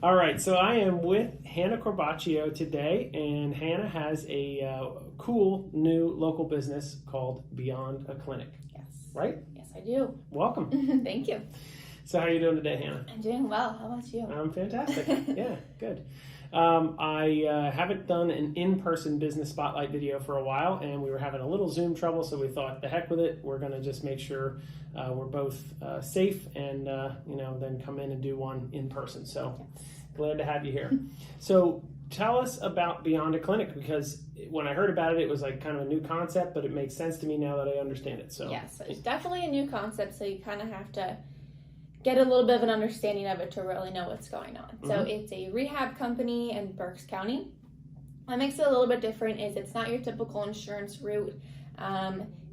All right, so I am with Hannah Corbaccio today, and Hannah has a cool new local business called Beyond a Clinic. Yes. Right? Yes, I do. Welcome. Thank you. So how are you doing today, Hannah? I'm doing well. How about you? I'm fantastic. Yeah, good. I haven't done an in-person business spotlight video for a while, and we were having a little Zoom trouble, so we thought, the heck with it. We're going to just make sure we're both safe and, then come in and do one in person. So glad to have you here. So tell us about Beyond a Clinic, because when I heard about it, it was like kind of a new concept, but it makes sense to me now that I understand it. So yes, it's definitely a new concept, so you kind of have to get a little bit of an understanding of it to really know what's going on. Mm-hmm. So it's a rehab company in Berks County. What makes it a little bit different is it's not your typical insurance route.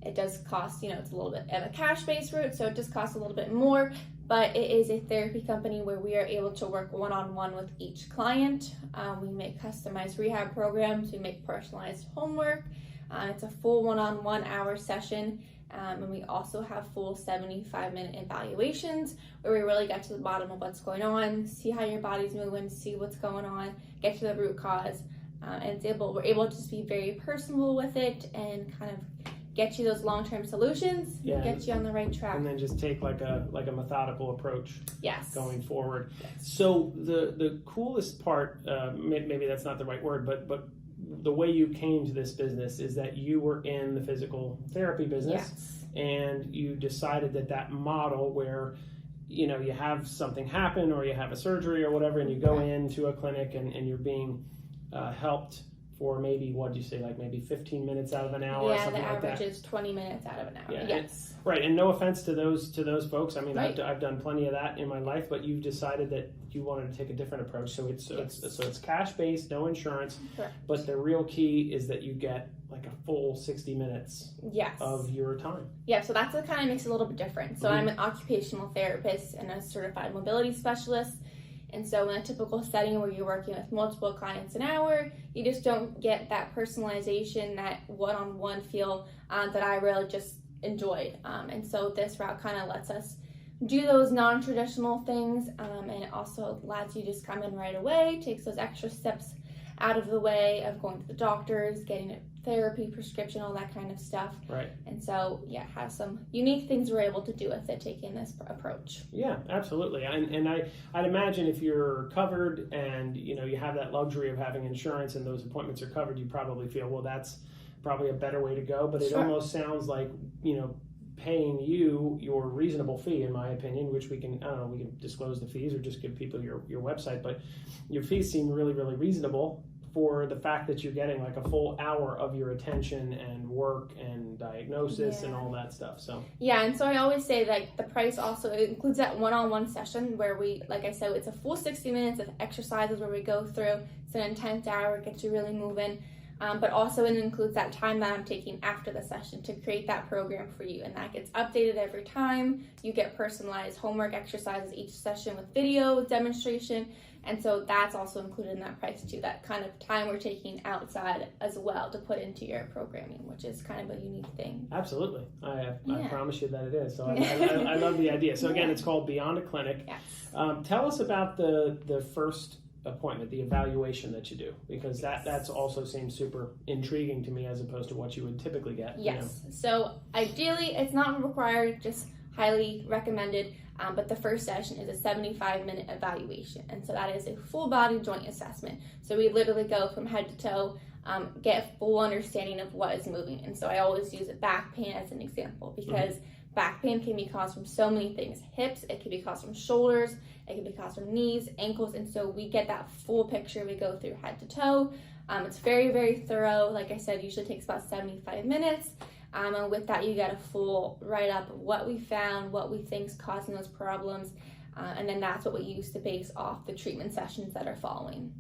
It does cost, it's a little bit of a cash-based route, so it just costs a little bit more, but it is a therapy company where we are able to work one-on-one with each client. We make customized rehab programs, we make personalized homework. It's a full one-on-one hour session. And we also have full 75-minute evaluations where we really get to the bottom of what's going on, see how your body's moving, see what's going on, get to the root cause. And we're able to just be very personal with it and kind of get you those long-term solutions, get you on the right track. And then just take like a methodical approach going forward. Yes. So the coolest part, maybe that's not the right word, but the way you came to this business is that you were in the physical therapy business, and you decided that model where you have something happen or you have a surgery or whatever, and you go into a clinic and you're being helped for maybe, what did you say, like maybe 15 minutes out of an hour or something like that? Yeah, the average is 20 minutes out of an hour. Yeah. Yes. Right, and no offense to those folks. I mean, right. I've done plenty of that in my life, but you've decided that you wanted to take a different approach. So it's cash based, no insurance. Correct. But the real key is that you get like a full 60 minutes of your time. Yeah, so that's what kind of makes it a little bit different. So I'm an occupational therapist and a certified mobility specialist. And so in a typical setting where you're working with multiple clients an hour, you just don't get that personalization, that one-on-one feel that I really just enjoyed. And so this route kind of lets us do those non-traditional things, and it also allows you to just come in right away, takes those extra steps out of the way of going to the doctors, getting a therapy prescription, all that kind of stuff. Right. And so, have some unique things we're able to do with it, taking this approach. Yeah, absolutely. And I'd imagine if you're covered and, you have that luxury of having insurance and those appointments are covered, you probably feel, well, that's probably a better way to go. But it almost sounds like, paying you your reasonable fee, in my opinion, which we can disclose the fees or just give people your website, but your fees seem really, really reasonable for the fact that you're getting like a full hour of your attention and work and diagnosis and all that stuff. So and so I always say that the price also includes that one-on-one session where we, like I said, it's a full 60 minutes of exercises where we go through. It's an intense hour, gets you really moving. But also it includes that time that I'm taking after the session to create that program for you, and that gets updated every time. You get personalized homework exercises each session with video demonstration, and so that's also included in that price too, that kind of time we're taking outside as well to put into your programming, which is kind of a unique thing. Absolutely. I promise you that it is. So I love the idea. So again, it's called Beyond a Clinic. Yes. Tell us about the first appointment, the evaluation that you do, because that's also seems super intriguing to me as opposed to what you would typically get. Yes. So ideally, it's not required, just highly recommended. But the first session is a 75-minute evaluation, and so that is a full body joint assessment. So we literally go from head to toe, get a full understanding of what is moving. And so I always use back pain as an example, because back pain can be caused from so many things. Hips, it can be caused from shoulders, it can be caused from knees, ankles, and so we get that full picture. We go through head to toe. It's very, very thorough. Like I said, usually takes about 75 minutes. And with that, you get a full write-up of what we found, what we think is causing those problems, and then that's what we use to base off the treatment sessions that are following.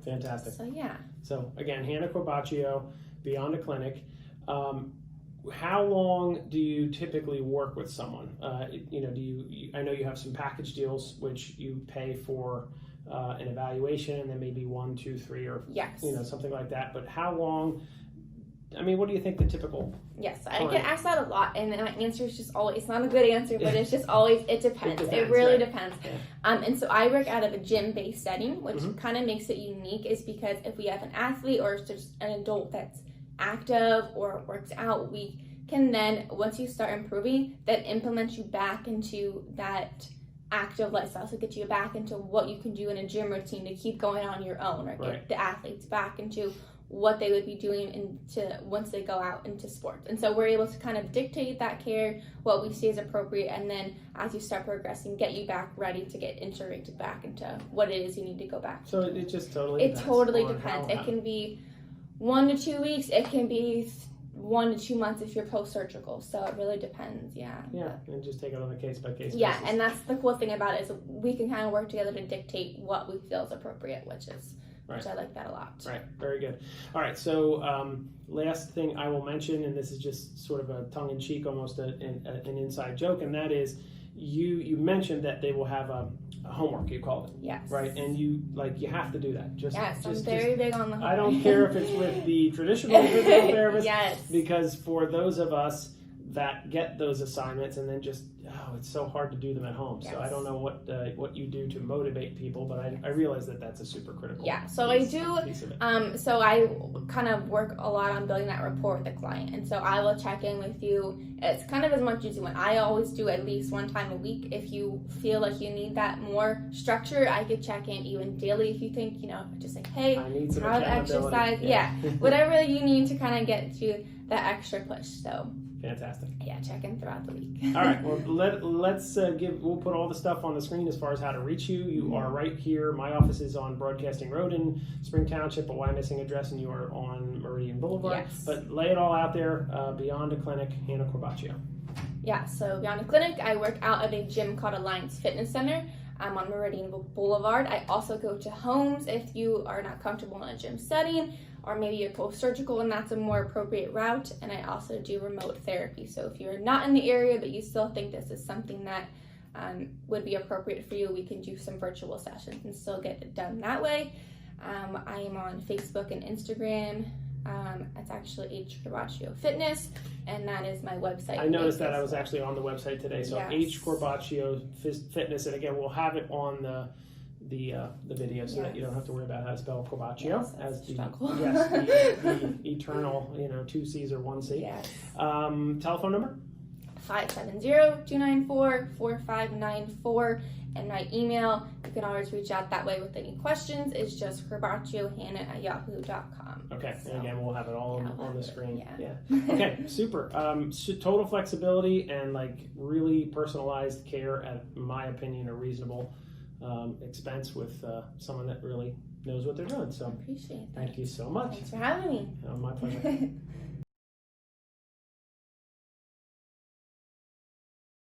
Fantastic. So, yeah. So, again, Hannah Corbaccio, Beyond a Clinic. How long do you typically work with someone? I know you have some package deals which you pay for an evaluation and then maybe 1, 2, 3, or something like that. But how long what do you think the typical? Yes, I get asked that a lot, and my answer is just always, it's not a good answer, but it's just always, it depends. It really depends. Yeah. And so I work out of a gym-based setting, which kind of makes it unique, is because if we have an athlete or just an adult that's active or works out, we can then, once you start improving, then implement you back into that active lifestyle, so get you back into what you can do in a gym routine to keep going on your own, or get the athletes back into what they would be doing once they go out into sports. And so we're able to kind of dictate that care, what we see is appropriate, and then as you start progressing, get you back ready to get integrated back into what it is you need to go back to. So it just totally depends. It totally depends. It can be 1 to 2 weeks. It can be 1 to 2 months if you're post-surgical. So it really depends, yeah, and just take it on a case-by-case basis. Yeah, and that's the cool thing about it, is we can kind of work together to dictate what we feel is appropriate, which I like that a lot. Right, very good. All right, so last thing I will mention, and this is just sort of a tongue-in-cheek, almost an inside joke, and that is you mentioned that they will have a homework, you call it. Yes. Right, and you have to do that. I'm very big on the homework. I don't care if it's with the traditional physical therapist. Yes. Because for those of us that get those assignments and then just, it's so hard to do them at home. Yes. So I don't know what you do to motivate people, but I realize that that's a super critical so piece, I do, piece of it. so I kind of work a lot on building that rapport with the client. And so I will check in with you. It's kind of as much as you want. I always do at least 1 time a week. If you feel like you need that more structure, I could check in even daily if you think, just like, hey, I need some how to exercise. Yeah. Whatever you need to kind of get to that extra push. So fantastic. Yeah, check in throughout the week. All right. Well, let's we'll put all the stuff on the screen as far as how to reach you. You are right here. My office is on Broadcasting Road in Spring Township, a Wyomissing address, and you are on Meridian Boulevard. Yes. But lay it all out there. Beyond a Clinic, Hannah Corbaccio. Yeah, so Beyond a Clinic, I work out of a gym called Alliance Fitness Center. I'm on Meridian Boulevard. I also go to homes if you are not comfortable in a gym setting, or maybe you're post-surgical and that's a more appropriate route. And I also do remote therapy. So if you're not in the area but you still think this is something that would be appropriate for you, we can do some virtual sessions and still get it done that way. I am on Facebook and Instagram. It's actually H. Corbaccio Fitness, and that is my website. I noticed that I was actually on the website today. So yes. H. Corbaccio Fitness, and again, we'll have it on the video so that you don't have to worry about how to spell Corbaccio as the eternal 2 C's or 1 C. Yes. Telephone number? 570-294-4594, and my email, you can always reach out that way with any questions, is just corbaccio@yahoo.com. Okay, and again, we'll have it all on the screen. Yeah. Okay, super. Total flexibility and really personalized care at my opinion a reasonable expense with someone that really knows what they're doing. So I appreciate that. Thank you so much. Thanks for having me. My pleasure.